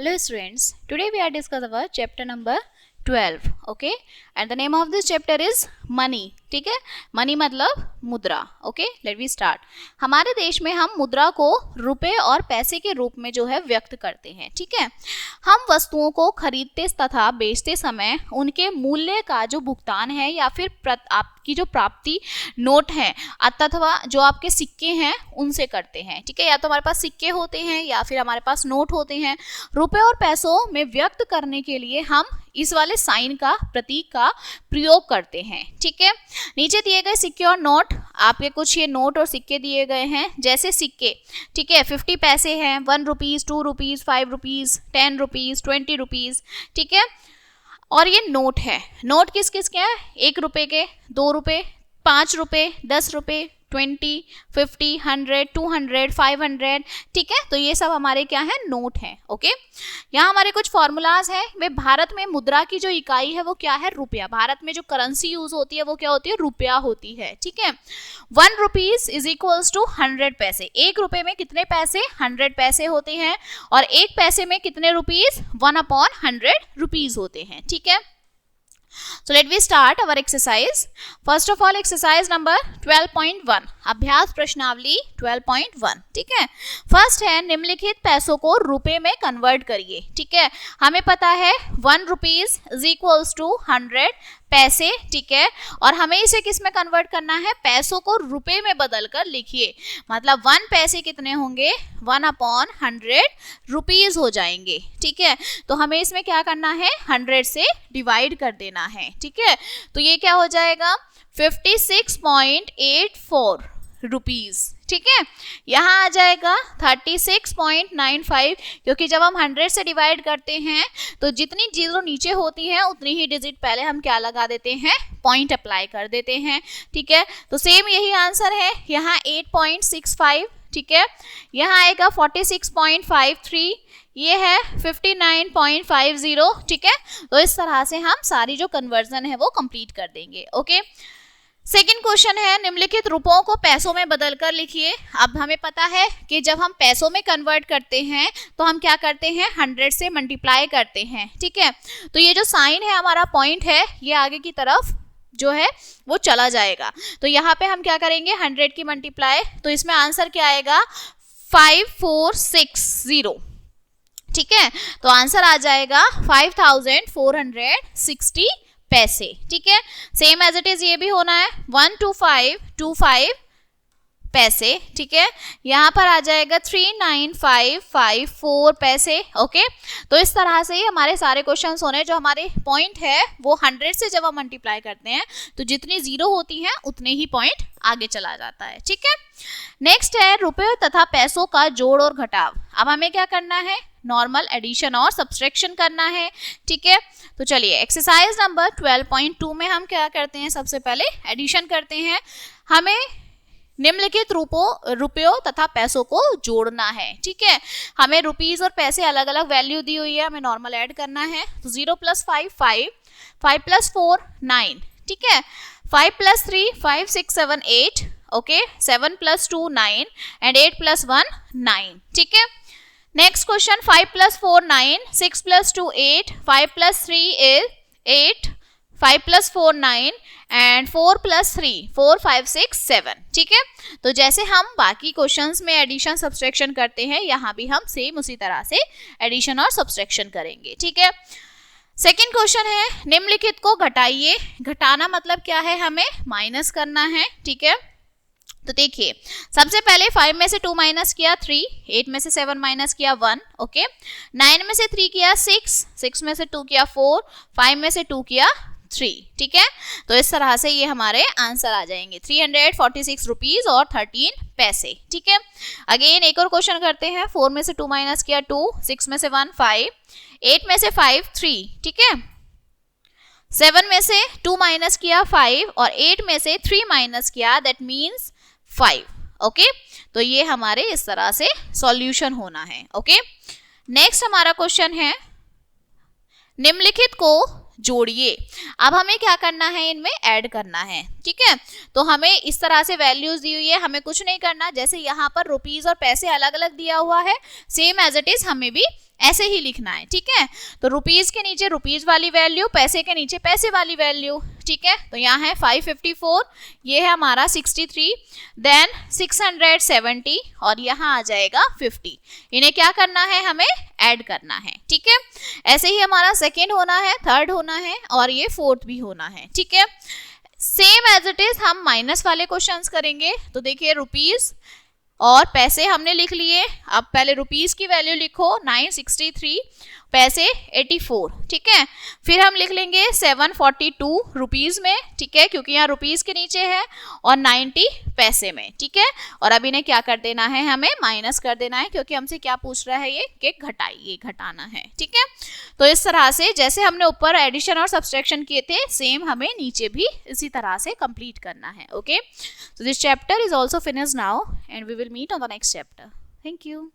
Hello students, today we are discussing about chapter number 12, okay, and the name of this chapter is money. ठीक है, money मतलब मुद्रा. Okay, let we start. हमारे देश में हम मुद्रा को रुपए और पैसे के रूप में जो है व्यक्त करते हैं. ठीक है, हम वस्तुओं को खरीदते तथा बेचते समय उनके मूल्य का जो भुगतान है या फिर आपकी जो प्राप्ति नोट है अथवा जो आपके सिक्के हैं उनसे करते हैं. ठीक है, या तो हमारे पास सिक्के होते हैं या फिर हमारे पास नोट होते हैं. रुपए और पैसों में व्यक्त करने के लिए हम इस वाले साइन का प्रतीक का प्रयोग करते हैं. ठीक है, नीचे दिए गए सिक्के और नोट, आपके कुछ ये नोट और सिक्के दिए गए हैं. जैसे सिक्के, ठीक है, 50 पैसे हैं, 1 rupees, 2 rupees, 5 rupees, 10 rupees, 20 rupees. ठीक है, और ये नोट है. नोट किस किस के हैं? 1 रुपए के, 2 रुपए, 5 रुपए, 10 रुपए, 20, 50, 100, 200, 500. ठीक है, तो ये सब हमारे क्या है? नोट है. ओके, यहाँ हमारे कुछ फॉर्मूलाज हैं. वे भारत में मुद्रा की जो इकाई है वो क्या है? रुपया. भारत में जो करेंसी यूज होती है वो क्या होती है? रुपया होती है. ठीक है, 1 रुपीज इज इक्वल्स टू 100 पैसे. 1 रुपए में कितने पैसे? 100 पैसे होते हैं. और 1 पैसे में कितने रुपीज? 1/100 रुपीज होते हैं. ठीक है, so let we start our exercise. First of all, exercise number 12.1, अभ्यास प्रश्नावली 12.1. ठीक है, फर्स्ट है निम्नलिखित पैसों को रुपए में कन्वर्ट करिए. ठीक है, हमें पता है 1 रुपीज इज इक्वल्स टू 100 पैसे. ठीक है, और हमें इसे किस में कन्वर्ट करना है? पैसों को रुपए में बदल कर लिखिए. मतलब 1 पैसे कितने होंगे? 1/100 रुपीज हो जाएंगे. ठीक है, तो हमें इसमें क्या करना है? 100 से डिवाइड कर देना है. ठीक है, तो ये क्या हो जाएगा? 56.84 रुपीज. ठीक है, यहाँ आ जाएगा 36.95, क्योंकि जब हम 100 से डिवाइड करते हैं तो जितनी जीरो नीचे होती है उतनी ही डिजिट पहले हम क्या लगा देते हैं? पॉइंट अप्लाई कर देते हैं. ठीक है, तो सेम यही आंसर है. यहाँ 8.65. ठीक है, यहाँ आएगा 46.53, ये है 59.50. ठीक है, तो इस तरह से हम सारी जो कन्वर्जन है वो कंप्लीट कर देंगे. ओके, सेकेंड क्वेश्चन है निम्नलिखित रुपयों को पैसों में बदलकर लिखिए. अब हमें पता है कि जब हम पैसों में कन्वर्ट करते हैं तो हम क्या करते हैं? 100 से मल्टीप्लाई करते हैं. ठीक है, तो ये जो साइन है हमारा पॉइंट है ये आगे की तरफ जो है वो चला जाएगा. तो यहाँ पे हम क्या करेंगे? 100 की मल्टीप्लाई, तो इसमें आंसर क्या आएगा? 5460. ठीक है, तो आंसर आ जाएगा 5460 पैसे. ठीक है, सेम एज इट इज ये भी होना है 12525 पैसे. ठीक है, यहाँ पर आ जाएगा 39554 पैसे. ओके, तो इस तरह से ही हमारे सारे क्वेश्चंस होने. जो हमारे पॉइंट है वो 100 से जब हम मल्टीप्लाई करते हैं तो जितनी जीरो होती हैं उतने ही पॉइंट आगे चला जाता है. ठीक है, नेक्स्ट है रुपए तथा पैसों का जोड़ और घटाव. अब हमें क्या करना है? नॉर्मल एडिशन और सब्सट्रैक्शन करना है. ठीक है, तो चलिए एक्सरसाइज नंबर 12.2 में हम क्या करते हैं? सबसे पहले एडिशन करते हैं. हमें निम्नलिखित रुपयों तथा पैसों को जोड़ना है. ठीक है, हमें रुपीज और पैसे अलग अलग वैल्यू दी हुई है, हमें नॉर्मल ऐड करना है. तो 0 + 5 5, 5 + 4 9. ठीक है, 5 + 3 5 6 7 8. Okay, 7 + 2 9 and 8 + 1 9. ठीक है, नेक्स्ट क्वेश्चन 5 + 4 9, 6 + 2 8, 5 + 3 is 8, 5 + 4 9 एंड 4 + 3 4 5 6 7. ठीक है, तो जैसे हम बाकी क्वेश्चंस में एडिशन सब्सट्रैक्शन करते हैं यहाँ भी हम सेम उसी तरह से एडिशन और सब्सट्रैक्शन करेंगे. ठीक है, सेकेंड क्वेश्चन है निम्नलिखित को घटाइए. घटाना मतलब क्या है? हमें माइनस करना है. ठीक है, तो देखिए सबसे पहले 5 में से 2 माइनस किया 3, 8 में से 7 माइनस किया 1. ओके, 9 में से 3 किया 6, 6 में से 2 किया 4, 5 में से 2 किया 3. ठीक है, तो इस तरह से ये हमारे आंसर आ जाएंगे 346 रुपीज और 13 पैसे. ठीक है, अगेन एक और क्वेश्चन करते हैं. 4 में से 2 माइनस किया 2, 6 में से 1 5, 8 में से 5 3. ठीक है, 7 में से 2 माइनस किया 5 और 8 में से 3 माइनस किया, दैट मीन्स 5. ओके, तो ये हमारे इस तरह से सॉल्यूशन होना है. ओके, नेक्स्ट हमारा क्वेश्चन है निम्नलिखित को जोड़िए. अब हमें क्या करना है? इनमें ऐड करना है. ठीक है, तो हमें इस तरह से वैल्यूज दी हुई है, हमें कुछ नहीं करना. जैसे यहाँ पर रुपीज और पैसे अलग अलग दिया हुआ है, सेम एज इट इज हमें भी ऐसे ही लिखना है, ठीक है। तो रुपीज के नीचे रुपीज वाली वैल्यू, पैसे के नीचे पैसे वाली वैल्यू, ठीक है। तो यहाँ है 554, ये है हमारा 63, देन 670 और यहाँ आ जाएगा 50। इन्हें क्या करना है, हमें ऐड करना है, ठीक है। ऐसे ही हमारा सेकेंड होना है, थर्ड होना है और ये फोर्थ भी होना है, ठीक है। सेम एज इट इज हम माइनस वाले क्वेश्चंस करेंगे। तो देखिए रुपीज और पैसे हमने लिख लिए। अब पहले रुपीज की वैल्यू लिखो 963, पैसे 84, ठीक है। फिर हम लिख लेंगे 742 रुपीज में, ठीक है, क्योंकि यहाँ रुपीज के नीचे है, और 90 पैसे में, ठीक है। और अब इन्हें क्या कर देना है, हमें माइनस कर देना है, क्योंकि हमसे क्या पूछ रहा है ये कि घटाइए, घटाना है, ठीक है। तो इस तरह से जैसे हमने ऊपर एडिशन और सब्सट्रैक्शन किए थे, सेम हमें नीचे भी इसी तरह से कंप्लीट करना है। Okay, so this chapter is also finished now and we will meet on the next chapter. Thank you.